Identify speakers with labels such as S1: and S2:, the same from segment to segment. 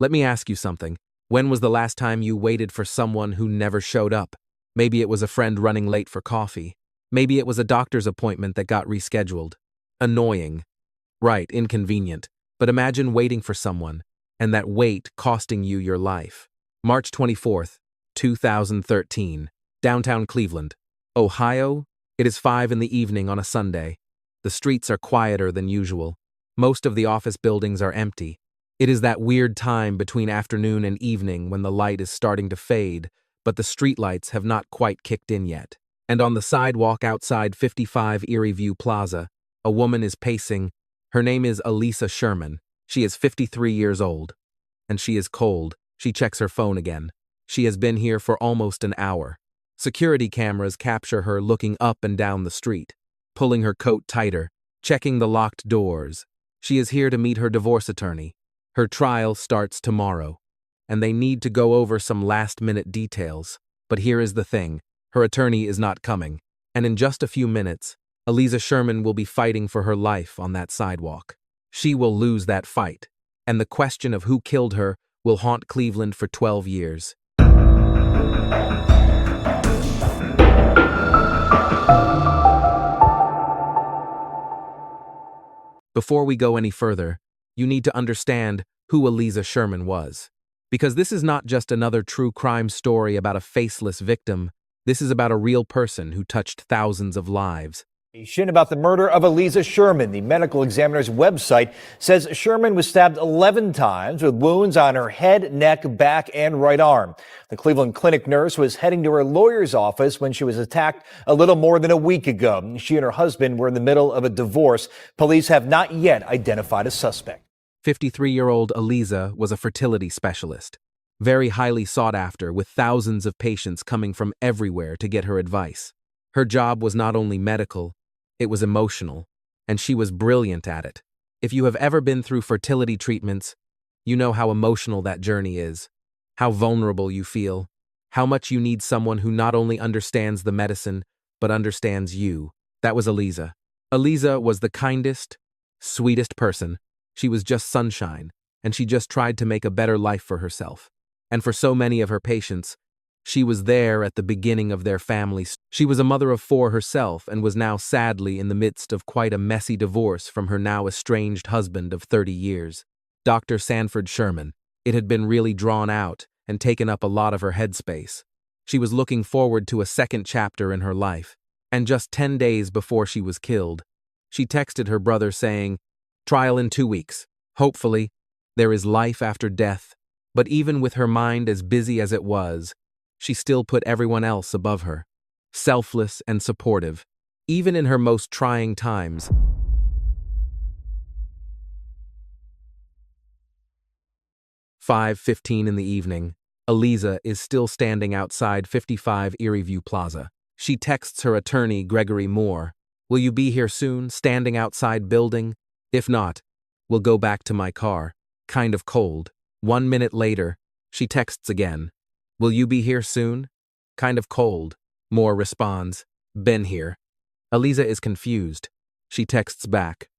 S1: Let me ask you something. When was the last time you waited for someone who never showed up? Maybe it was a friend running late for coffee. Maybe it was a doctor's appointment that got rescheduled. Annoying. Right, inconvenient. But imagine waiting for someone, and that wait costing you your life. March 24th, 2013, downtown Cleveland, Ohio. It is 5 in the evening on a Sunday. The streets are quieter than usual. Most of the office buildings are empty. It is that weird time between afternoon and evening when the light is starting to fade, but the streetlights have not quite kicked in yet. And on the sidewalk outside 55 Erie View Plaza, a woman is pacing. Her name is Aliza Sherman. She is 53 years old. And she is cold. She checks her phone again. She has been here for almost an hour. Security cameras capture her looking up and down the street, pulling her coat tighter, checking the locked doors. She is here to meet her divorce attorney. Her trial starts tomorrow, and they need to go over some last-minute details. But here is the thing. Her attorney is not coming, and in just a few minutes, Aliza Sherman will be fighting for her life on that sidewalk. She will lose that fight, and the question of who killed her will haunt Cleveland for 12 years. Before we go any further, you need to understand who Aliza Sherman was. Because this is not just another true crime story about a faceless victim. This is about a real person who touched thousands of lives.
S2: About the murder of Aliza Sherman. The medical examiner's website says Sherman was stabbed 11 times with wounds on her head, neck, back, and right arm. The Cleveland Clinic nurse was heading to her lawyer's office when she was attacked a little more than a week ago. She and her husband were in the middle of a divorce. Police have not yet identified a suspect.
S1: 53-year-old Aliza was a fertility specialist, very highly sought after, with thousands of patients coming from everywhere to get her advice. Her job was not only medical, it was emotional, and she was brilliant at it. If you have ever been through fertility treatments, you know how emotional that journey is, how vulnerable you feel, how much you need someone who not only understands the medicine, but understands you. That was Aliza. Aliza was the kindest, sweetest person. She was just sunshine, and she just tried to make a better life for herself. And for so many of her patients, she was there at the beginning of their families. She was a mother of 4 herself and was now sadly in the midst of quite a messy divorce from her now estranged husband of 30 years. Dr. Sanford Sherman. It had been really drawn out and taken up a lot of her headspace. She was looking forward to a second chapter in her life. And just 10 days before she was killed, she texted her brother saying, "Trial in 2 weeks. Hopefully, there is life after death." But even with her mind as busy as it was, she still put everyone else above her, selfless and supportive, even in her most trying times. 5:15 in the evening, Aliza is still standing outside 55 Erie View Plaza. She texts her attorney, Gregory Moore, "Will you be here soon, standing outside building? If not, we'll go back to my car. Kind of cold." 1 minute later, she texts again, "Will you be here soon? Kind of cold." Moore responds, "Been here." Aliza is confused. She texts back,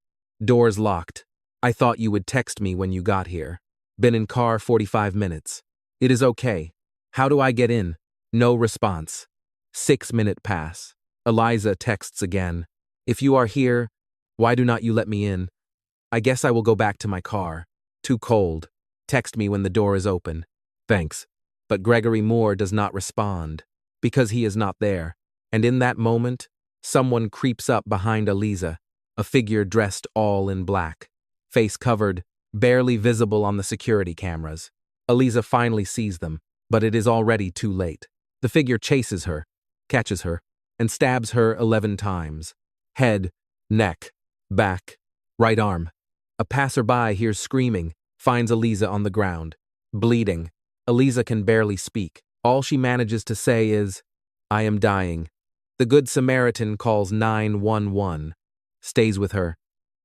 S1: "Doors locked. I thought you would text me when you got here. Been in car 45 minutes. It is okay. How do I get in?" No response. 6-minute pass. Aliza texts again, "If you are here, why do not you let me in? I guess I will go back to my car. Too cold. Text me when the door is open. Thanks." But Gregory Moore does not respond, because he is not there. And in that moment, someone creeps up behind Aliza, a figure dressed all in black, face covered, barely visible on the security cameras. Aliza finally sees them, but it is already too late. The figure chases her, catches her, and stabs her 11 times. Head, neck, back, right arm. A passerby hears screaming, finds Aliza on the ground, bleeding. Aliza can barely speak. All she manages to say is, "I am dying." The Good Samaritan calls 911, stays with her,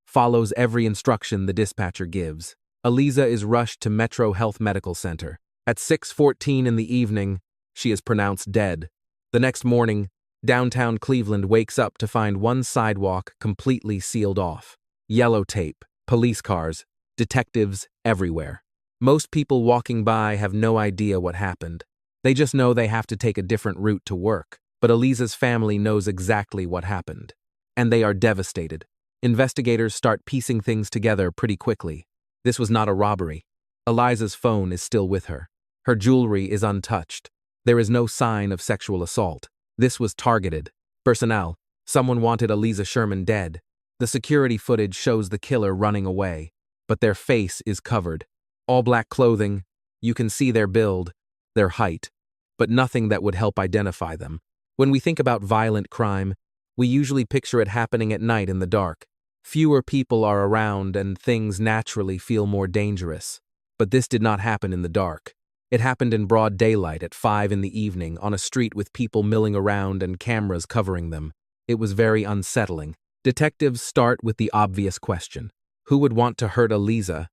S1: follows every instruction the dispatcher gives. Aliza is rushed to Metro Health Medical Center. At 6:14 in the evening, she is pronounced dead. The next morning, downtown Cleveland wakes up to find one sidewalk completely sealed off. Yellow tape, police cars, detectives everywhere. Most people walking by have no idea what happened. They just know they have to take a different route to work. But Aliza's family knows exactly what happened. And they are devastated. Investigators start piecing things together pretty quickly. This was not a robbery. Aliza's phone is still with her. Her jewelry is untouched. There is no sign of sexual assault. This was targeted. Personnel. Someone wanted Aliza Sherman dead. The security footage shows the killer running away, but their face is covered. All black clothing. You can see their build, their height, but nothing that would help identify them. When we think about violent crime, we usually picture it happening at night in the dark. Fewer people are around and things naturally feel more dangerous. But this did not happen in the dark. It happened in broad daylight at 5 in the evening on a street with people milling around and cameras covering them. It was very unsettling. Detectives start with the obvious question. Who would want to hurt Aliza?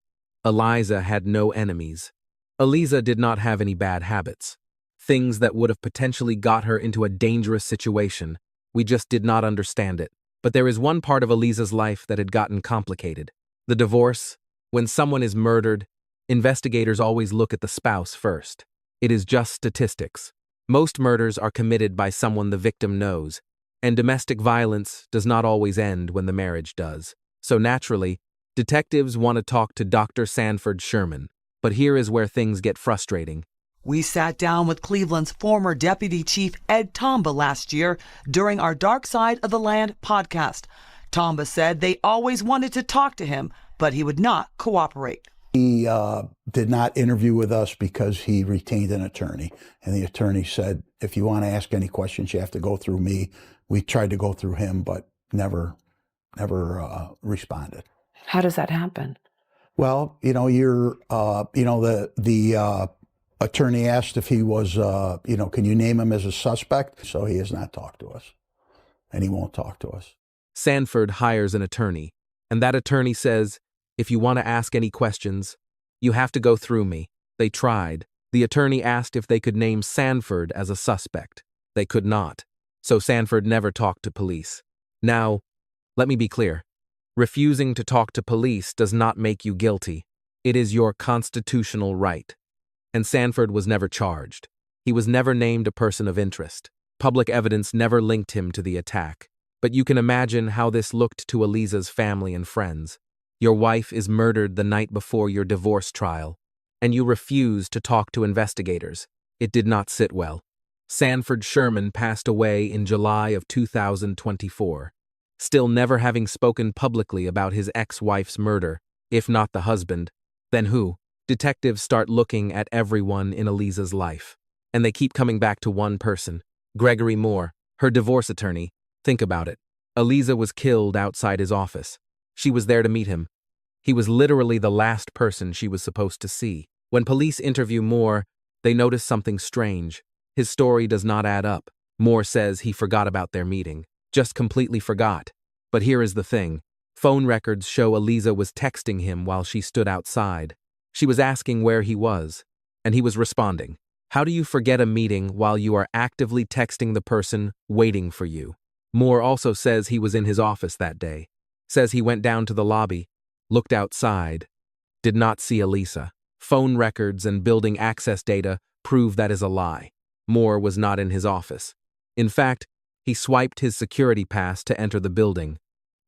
S1: Aliza had no enemies. Aliza did not have any bad habits. Things that would have potentially got her into a dangerous situation. We just did not understand it. But there is one part of Aliza's life that had gotten complicated. The divorce. When someone is murdered, investigators always look at the spouse first. It is just statistics. Most murders are committed by someone the victim knows, and domestic violence does not always end when the marriage does. So naturally, detectives want to talk to Dr. Sanford Sherman. But here is where things get frustrating.
S3: We sat down with Cleveland's former Deputy Chief Ed Tomba last year during our Dark Side of the Land podcast. Tomba said they always wanted to talk to him, but he would not cooperate.
S4: He did not interview with us because he retained an attorney. And the attorney said, if you want to ask any questions, you have to go through me. We tried to go through him, but never responded.
S5: How does that happen?
S4: Well, the attorney asked if he was, can you name him as a suspect? So he has not talked to us, and he won't talk to us.
S1: Sanford hires an attorney, and that attorney says, if you want to ask any questions, you have to go through me. They tried. The attorney asked if they could name Sanford as a suspect. They could not. So Sanford never talked to police. Now, let me be clear. Refusing to talk to police does not make you guilty. It is your constitutional right. And Sanford was never charged. He was never named a person of interest. Public evidence never linked him to the attack. But you can imagine how this looked to Aliza's family and friends. Your wife is murdered the night before your divorce trial, and you refuse to talk to investigators. It did not sit well. Sanford Sherman passed away in July of 2024, still never having spoken publicly about his ex-wife's murder. If not the husband, then who? Detectives start looking at everyone in Aliza's life, and they keep coming back to one person, Gregory Moore, her divorce attorney. Think about it. Aliza was killed outside his office. She was there to meet him. He was literally the last person she was supposed to see. When police interview Moore, they notice something strange. His story does not add up. Moore says he forgot about their meeting. Just completely forgot. But here is the thing. Phone records show Aliza was texting him while she stood outside. She was asking where he was, and he was responding. How do you forget a meeting while you are actively texting the person waiting for you? Moore also says he was in his office that day. Says he went down to the lobby, looked outside, did not see Aliza. Phone records and building access data prove that is a lie. Moore was not in his office. In fact, he swiped his security pass to enter the building,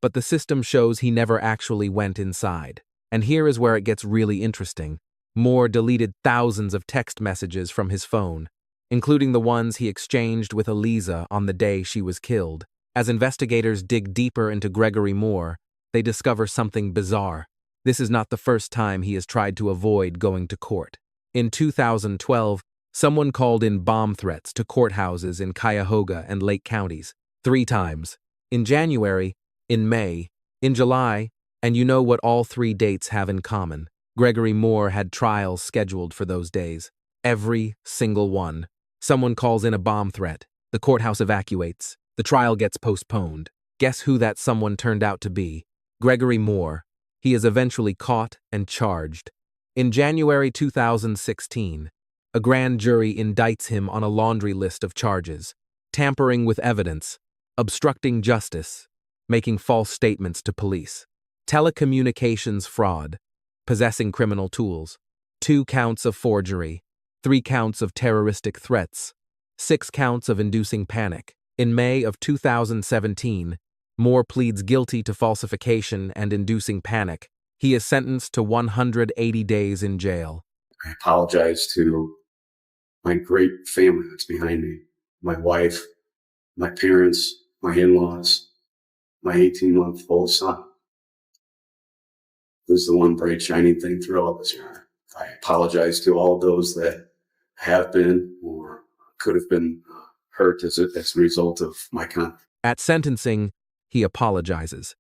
S1: but the system shows he never actually went inside. And here is where it gets really interesting. Moore deleted thousands of text messages from his phone, including the ones he exchanged with Aliza on the day she was killed. As investigators dig deeper into Gregory Moore, they discover something bizarre. This is not the first time he has tried to avoid going to court. In 2012, someone called in bomb threats to courthouses in Cuyahoga and Lake counties 3 times. In January, in May, in July, and you know what all 3 dates have in common. Gregory Moore had trials scheduled for those days. Every single one. Someone calls in a bomb threat. The courthouse evacuates. The trial gets postponed. Guess who that someone turned out to be? Gregory Moore. He is eventually caught and charged. In January 2016, a grand jury indicts him on a laundry list of charges: tampering with evidence, obstructing justice, making false statements to police, telecommunications fraud, possessing criminal tools. 2 counts of forgery, 3 counts of terroristic threats, 6 counts of inducing panic. In May of 2017, Moore pleads guilty to falsification and inducing panic. He is sentenced to 180 days in jail.
S5: I apologize to my great family that's behind me, my wife, my parents, my in-laws, my 18-month-old son. This is the one bright shining thing through all this, Your Honor. I apologize to all those that have been or could have been hurt as a result of my conduct.
S1: At sentencing, he apologizes,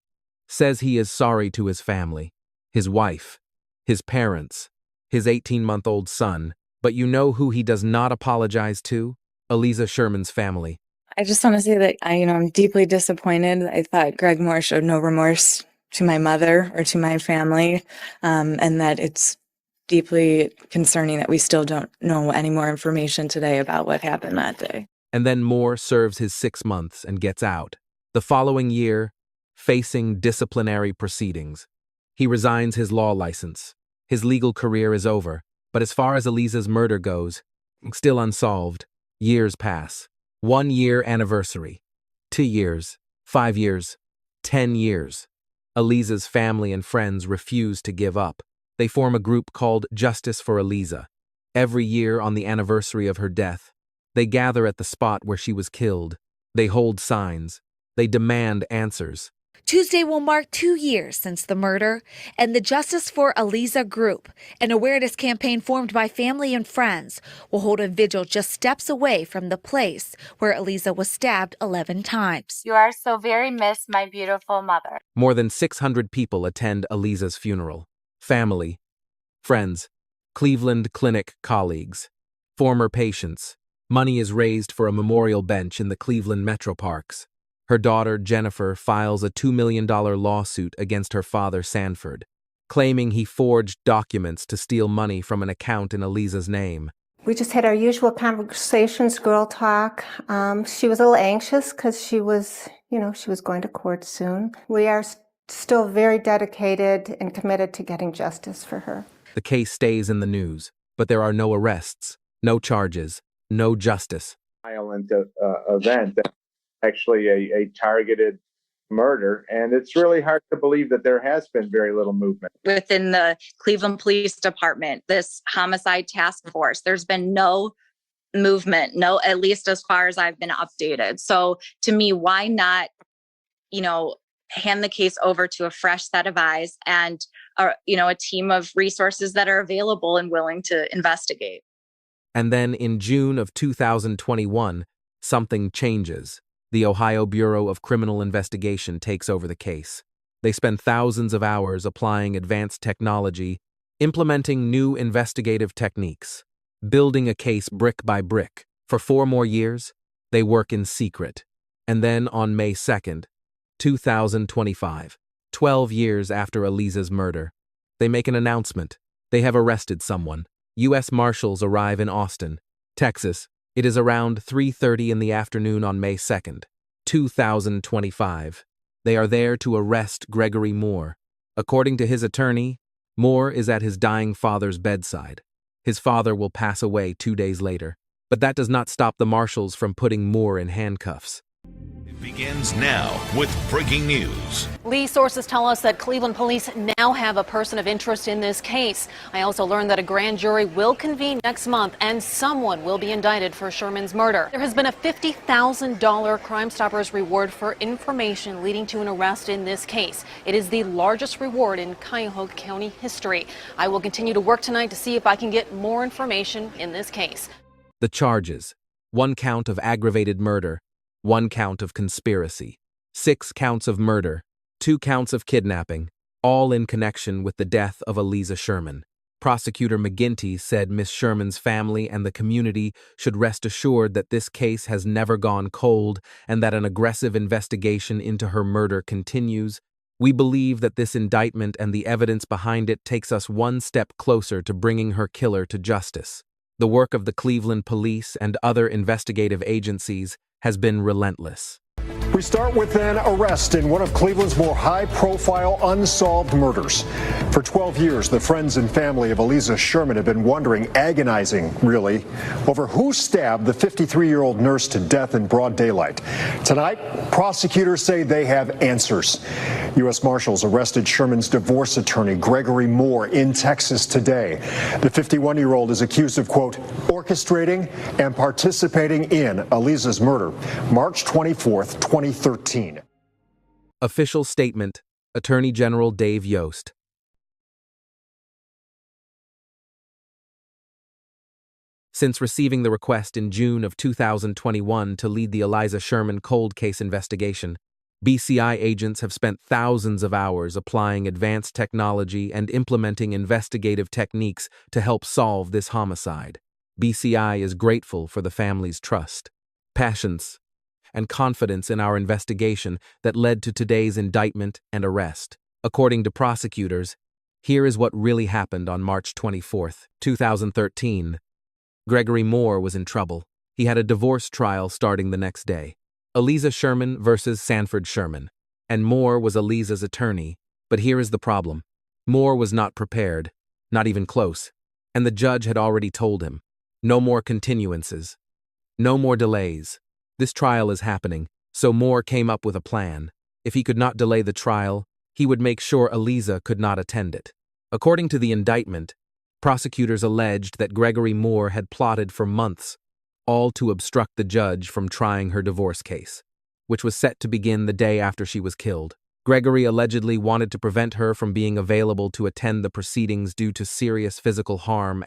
S1: says he is sorry to his family, his wife, his parents, his 18-month-old son, but you know who he does not apologize to? Aliza Sherman's family.
S6: I just want to say that I'm deeply disappointed. I thought Greg Moore showed no remorse to my mother or to my family, and that it's deeply concerning that we still don't know any more information today about what happened that day.
S1: And then Moore serves his 6 months and gets out. The following year, facing disciplinary proceedings, he resigns his law license. His legal career is over, but as far as Aliza's murder goes, still unsolved. Years pass. 1 year anniversary. 2 years. 5 years. 10 years. Aliza's family and friends refuse to give up. They form a group called Justice for Aliza. Every year on the anniversary of her death, they gather at the spot where she was killed. They hold signs. They demand answers.
S7: Tuesday will mark 2 years since the murder, and the Justice for Aliza group, an awareness campaign formed by family and friends, will hold a vigil just steps away from the place where Aliza was stabbed 11 times.
S8: You are so very missed, my beautiful mother.
S1: More than 600 people attend Aliza's funeral. Family, friends, Cleveland Clinic colleagues, former patients. Money is raised for a memorial bench in the Cleveland Metro Parks. Her daughter, Jennifer, files a $2 million lawsuit against her father, Sanford, claiming he forged documents to steal money from an account in Aliza's name.
S9: We just had our usual conversations, girl talk. She was a little anxious because she was going to court soon. We are still very dedicated and committed to getting justice for her.
S1: The case stays in the news, but there are no arrests, no charges, no justice.
S10: Violent event. Actually a targeted murder, and it's really hard to believe that there has been very little movement.
S11: Within the Cleveland Police Department, this homicide task force, there's been no movement, at least as far as I've been updated. So to me, why not, hand the case over to a fresh set of eyes and, a team of resources that are available and willing to investigate.
S1: And then in June of 2021, something changes. The Ohio Bureau of Criminal Investigation takes over the case. They spend thousands of hours applying advanced technology, implementing new investigative techniques, building a case brick by brick. For 4 more years, they work in secret. And then on May 2nd, 2025, 12 years after Aliza's murder, they make an announcement. They have arrested someone. U.S. Marshals arrive in Austin, Texas. It is around 3:30 in the afternoon on May 2nd, 2025. They are there to arrest Gregory Moore. According to his attorney, Moore is at his dying father's bedside. His father will pass away 2 days later, but that does not stop the marshals from putting Moore in handcuffs.
S12: It begins now with breaking news.
S13: Lee, sources tell us that Cleveland police now have a person of interest in this case. I also learned that a grand jury will convene next month and someone will be indicted for Sherman's murder. There has been a $50,000 Crime Stoppers reward for information leading to an arrest in this case. It is the largest reward in Cuyahoga County history. I will continue to work tonight to see if I can get more information in this case.
S1: The charges: 1 count of aggravated murder, 1 count of conspiracy, 6 counts of murder, 2 counts of kidnapping, all in connection with the death of Aliza Sherman. Prosecutor McGinty said Miss Sherman's family and the community should rest assured that this case has never gone cold and that an aggressive investigation into her murder continues. We believe that this indictment and the evidence behind it takes us 1 step closer to bringing her killer to justice. The work of the Cleveland Police and other investigative agencies has been relentless.
S14: We start with an arrest in one of Cleveland's more high-profile unsolved murders. For 12 years, the friends and family of Aliza Sherman have been wondering, agonizing, really, over who stabbed the 53-year-old nurse to death in broad daylight. Tonight, prosecutors say they have answers. U.S. Marshals arrested Sherman's divorce attorney, Gregory Moore, in Texas today. The 51-year-old is accused of, quote, orchestrating and participating in Aliza's murder, March 24th, 2013.
S1: Official statement, Attorney General Dave Yost. Since receiving the request in June of 2021 to lead the Aliza Sherman cold case investigation, BCI agents have spent thousands of hours applying advanced technology and implementing investigative techniques to help solve this homicide. BCI is grateful for the family's trust, patience, and confidence in our investigation that led to today's indictment and arrest. According to prosecutors, here is what really happened on March 24, 2013. Gregory Moore was in trouble. He had a divorce trial starting the next day. Aliza Sherman versus Sanford Sherman. And Moore was Aliza's attorney. But here is the problem. Moore was not prepared, not even close. And the judge had already told him, no more continuances, no more delays. This trial is happening, so Moore came up with a plan. If he could not delay the trial, he would make sure Aliza could not attend it. According to the indictment, prosecutors alleged that Gregory Moore had plotted for months, all to obstruct the judge from trying her divorce case, which was set to begin the day after she was killed. Gregory allegedly wanted to prevent her from being available to attend the proceedings due to serious physical harm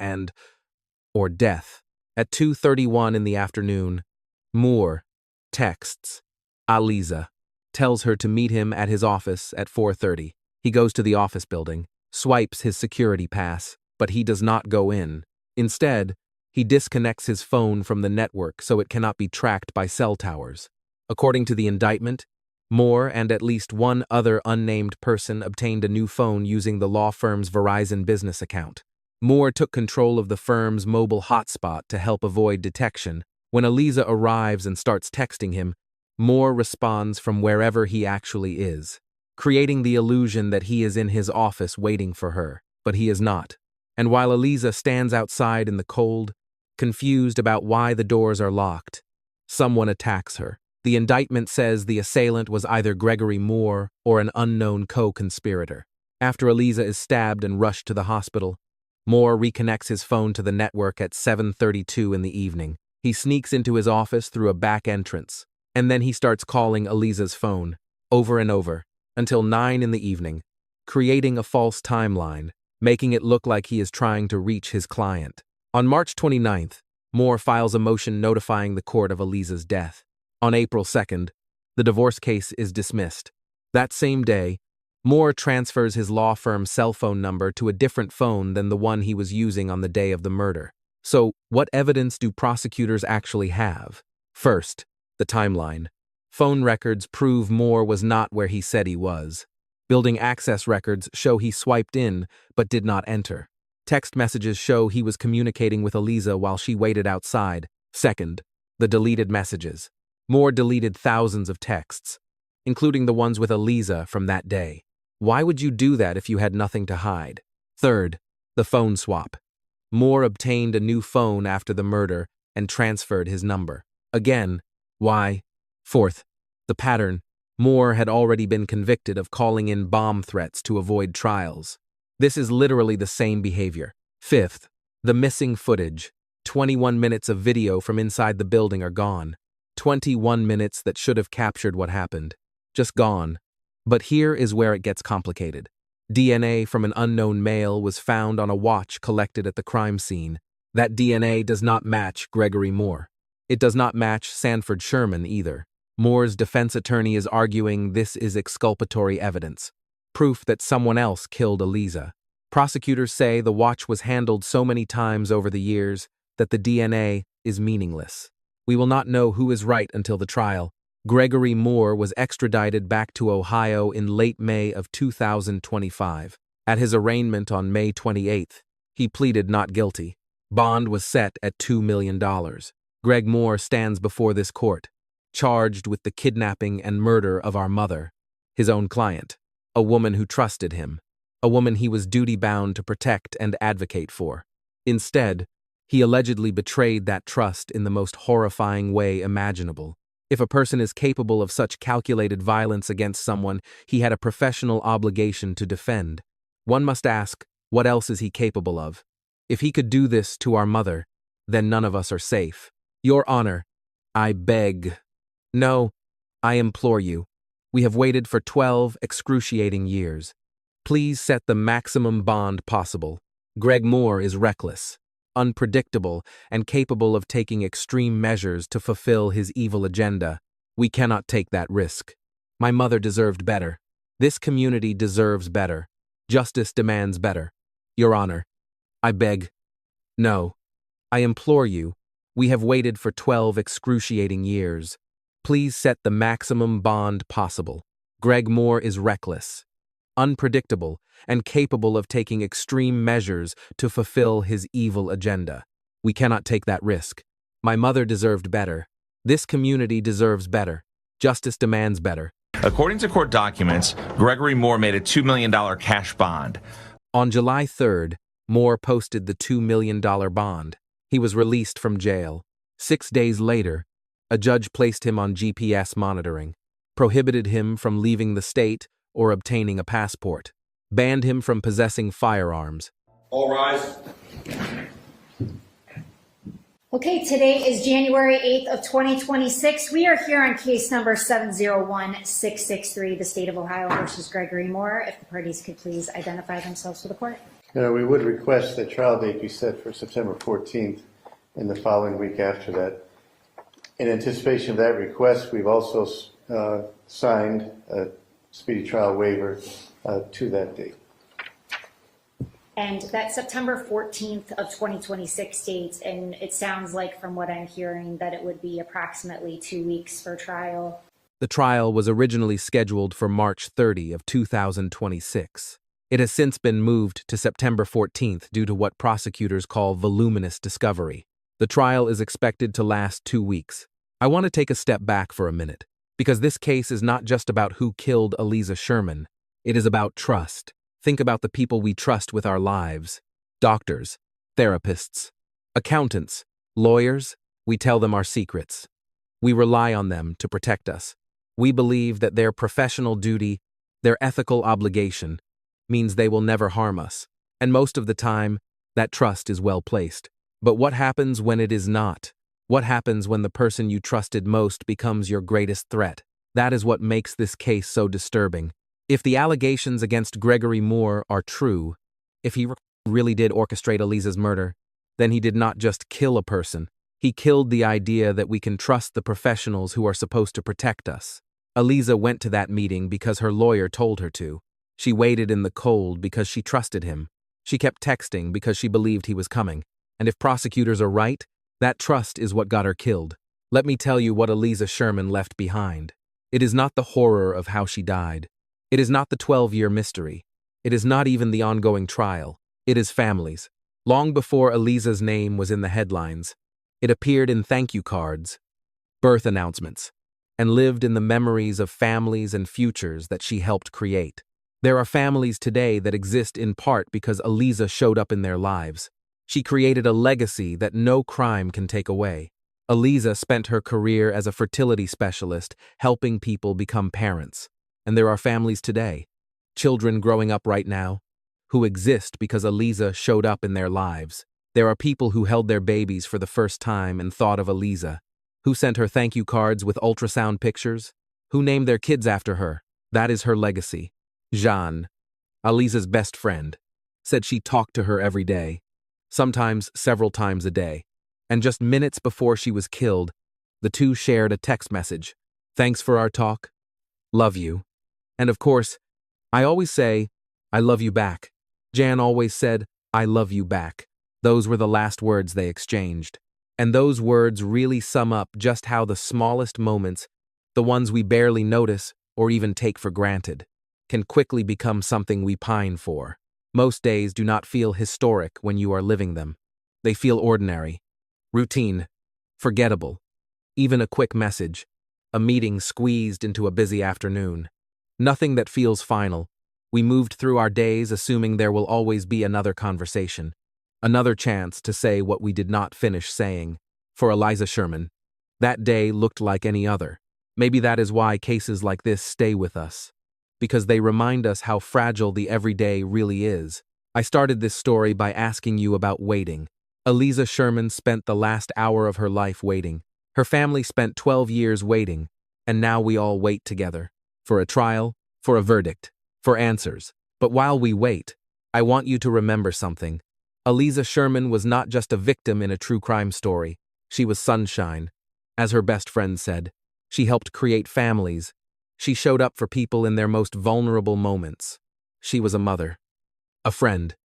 S1: or death. At 2:31 in the afternoon, Moore texts Aliza, tells her to meet him at his office at 4:30. He goes to the office building, swipes his security pass, but he does not go in. Instead, he disconnects his phone from the network so it cannot be tracked by cell towers. According to the indictment, Moore and at least one other unnamed person obtained a new phone using the law firm's Verizon business account. Moore took control of the firm's mobile hotspot to help avoid detection. When Aliza arrives and starts texting him, Moore responds from wherever he actually is, creating the illusion that he is in his office waiting for her, but he is not. And while Aliza stands outside in the cold, confused about why the doors are locked, someone attacks her. The indictment says the assailant was either Gregory Moore or an unknown co-conspirator. After Aliza is stabbed and rushed to the hospital, Moore reconnects his phone to the network at 7:32 in the evening. He sneaks into his office through a back entrance, and then he starts calling Aliza's phone over and over until 9 in the evening, creating a false timeline, making it look like he is trying to reach his client. On March 29th, Moore files a motion notifying the court of Aliza's death. On April 2nd, the divorce case is dismissed. That same day, Moore transfers his law firm's cell phone number to a different phone than the one he was using on the day of the murder. So, what evidence do prosecutors actually have? First, the timeline. Phone records prove Moore was not where he said he was. Building access records show he swiped in but did not enter. Text messages show he was communicating with Aliza while she waited outside. Second, the deleted messages. Moore deleted thousands of texts, including the ones with Aliza from that day. Why would you do that if you had nothing to hide? Third, the phone swap. Moore obtained a new phone after the murder and transferred his number. Again, why? Fourth, the pattern. Moore had already been convicted of calling in bomb threats to avoid trials. This is literally the same behavior. Fifth, the missing footage. 21 minutes of video from inside the building are gone. 21 minutes that should have captured what happened. Just gone. But here is where it gets complicated. DNA from an unknown male was found on a watch collected at the crime scene. That DNA does not match Gregory Moore. It does not match Sanford Sherman either. Moore's defense attorney is arguing this is exculpatory evidence, proof that someone else killed Aliza. Prosecutors say the watch was handled so many times over the years that the DNA is meaningless. We will not know who is right until the trial. Gregory Moore was extradited back to Ohio in late May of 2025. At his arraignment on May 28th, he pleaded not guilty. Bond was set at $2 million. Greg Moore stands before this court, charged with the kidnapping and murder of our mother, his own client, a woman who trusted him, a woman he was duty-bound to protect and advocate for. Instead, he allegedly betrayed that trust in the most horrifying way imaginable. If a person is capable of such calculated violence against someone, he had a professional obligation to defend. One must ask, what else is he capable of? If he could do this to our mother, then none of us are safe. Your Honor, I beg. No, I implore you. We have waited for 12 excruciating years. Please set the maximum bond possible. Greg Moore is reckless, unpredictable, and capable of taking extreme measures to fulfill his evil agenda. We cannot take that risk. My mother deserved better. This community deserves better. Justice demands better. Your Honor, I beg. No, I implore you. We have waited for 12 excruciating years. Please set the maximum bond possible. Greg Moore is reckless, unpredictable, and capable of taking extreme measures to fulfill his evil agenda. We cannot take that risk. My mother deserved better. This community deserves better. Justice demands better.
S15: According to court documents, Gregory Moore made a $2 million cash bond.
S1: On July 3rd, Moore posted the $2 million bond. He was released from jail. 6 days later, a judge placed him on GPS monitoring, prohibited him from leaving the state or obtaining a passport, banned him from possessing firearms.
S16: All rise.
S17: Okay, today is January 8th of 2026. We are here on case number 701-663, the state of Ohio versus Gregory Moore. If the parties could please identify themselves for the court.
S18: We would request the trial date be set for September 14th and the following week after that. In anticipation of that request, we've also signed a speedy trial waiver to that date.
S17: And that September 14th of 2026 date, and it sounds like from what I'm hearing that it would be approximately 2 weeks for trial.
S1: The trial was originally scheduled for March 30 of 2026. It has since been moved to September 14th due to what prosecutors call voluminous discovery. The trial is expected to last 2 weeks. I want to take a step back for a minute, because this case is not just about who killed Aliza Sherman. It is about trust. Think about the people we trust with our lives. Doctors, therapists, accountants, lawyers. We tell them our secrets. We rely on them to protect us. We believe that their professional duty, their ethical obligation, means they will never harm us. And most of the time, that trust is well placed. But what happens when it is not? What happens when the person you trusted most becomes your greatest threat? That is what makes this case so disturbing. If the allegations against Gregory Moore are true, if he really did orchestrate Aliza's murder, then he did not just kill a person. He killed the idea that we can trust the professionals who are supposed to protect us. Aliza went to that meeting because her lawyer told her to. She waited in the cold because she trusted him. She kept texting because she believed he was coming. And if prosecutors are right, that trust is what got her killed. Let me tell you what Aliza Sherman left behind. It is not the horror of how she died. It is not the 12-year mystery. It is not even the ongoing trial. It is families. Long before Aliza's name was in the headlines, it appeared in thank you cards, birth announcements, and lived in the memories of families and futures that she helped create. There are families today that exist in part because Aliza showed up in their lives. She created a legacy that no crime can take away. Aliza spent her career as a fertility specialist helping people become parents. And there are families today, children growing up right now, who exist because Aliza showed up in their lives. There are people who held their babies for the first time and thought of Aliza, who sent her thank you cards with ultrasound pictures, who named their kids after her. That is her legacy. Jeanne, Aliza's best friend, said she talked to her every day, sometimes several times a day. And just minutes before she was killed, the two shared a text message. Thanks for our talk. Love you. And of course, I always say, I love you back. Jan always said, I love you back. Those were the last words they exchanged. And those words really sum up just how the smallest moments, the ones we barely notice or even take for granted, can quickly become something we pine for. Most days do not feel historic when you are living them. They feel ordinary, routine, forgettable. Even a quick message, a meeting squeezed into a busy afternoon. Nothing that feels final. We moved through our days assuming there will always be another conversation, another chance to say what we did not finish saying. For Aliza Sherman, that day looked like any other. Maybe that is why cases like this stay with us, because they remind us how fragile the everyday really is. I started this story by asking you about waiting. Aliza Sherman spent the last hour of her life waiting. Her family spent 12 years waiting, and now we all wait together. For a trial, for a verdict, for answers. But while we wait, I want you to remember something. Aliza Sherman was not just a victim in a true crime story. She was sunshine. As her best friend said, she helped create families. She showed up for people in their most vulnerable moments. She was a mother, a friend,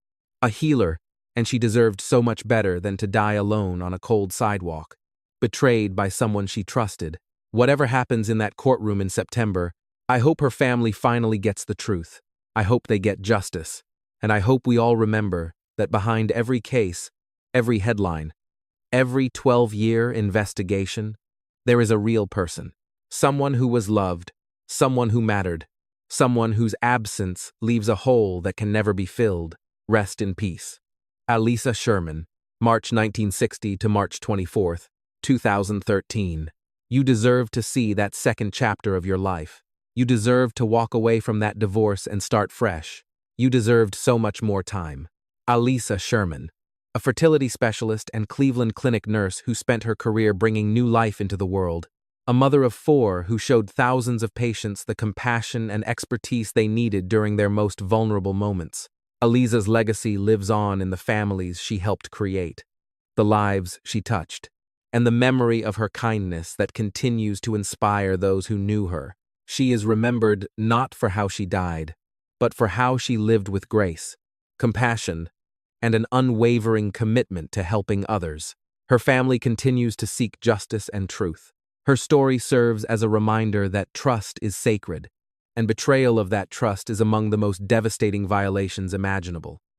S1: a healer, and she deserved so much better than to die alone on a cold sidewalk, betrayed by someone she trusted. Whatever happens in that courtroom in September, I hope her family finally gets the truth. I hope they get justice. And I hope we all remember that behind every case, every headline, every 12-year investigation, there is a real person. Someone who was loved, someone who mattered, someone whose absence leaves a hole that can never be filled. Rest in peace. Aliza Sherman, March 1960 to March 24, 2013. You deserve to see that second chapter of your life. You deserve to walk away from that divorce and start fresh. You deserved so much more time. Aliza Sherman, a fertility specialist and Cleveland Clinic nurse who spent her career bringing new life into the world. A mother of 4 who showed thousands of patients the compassion and expertise they needed during their most vulnerable moments. Aliza's legacy lives on in the families she helped create, the lives she touched, and the memory of her kindness that continues to inspire those who knew her. She is remembered not for how she died, but for how she lived with grace, compassion, and an unwavering commitment to helping others. Her family continues to seek justice and truth. Her story serves as a reminder that trust is sacred, and betrayal of that trust is among the most devastating violations imaginable.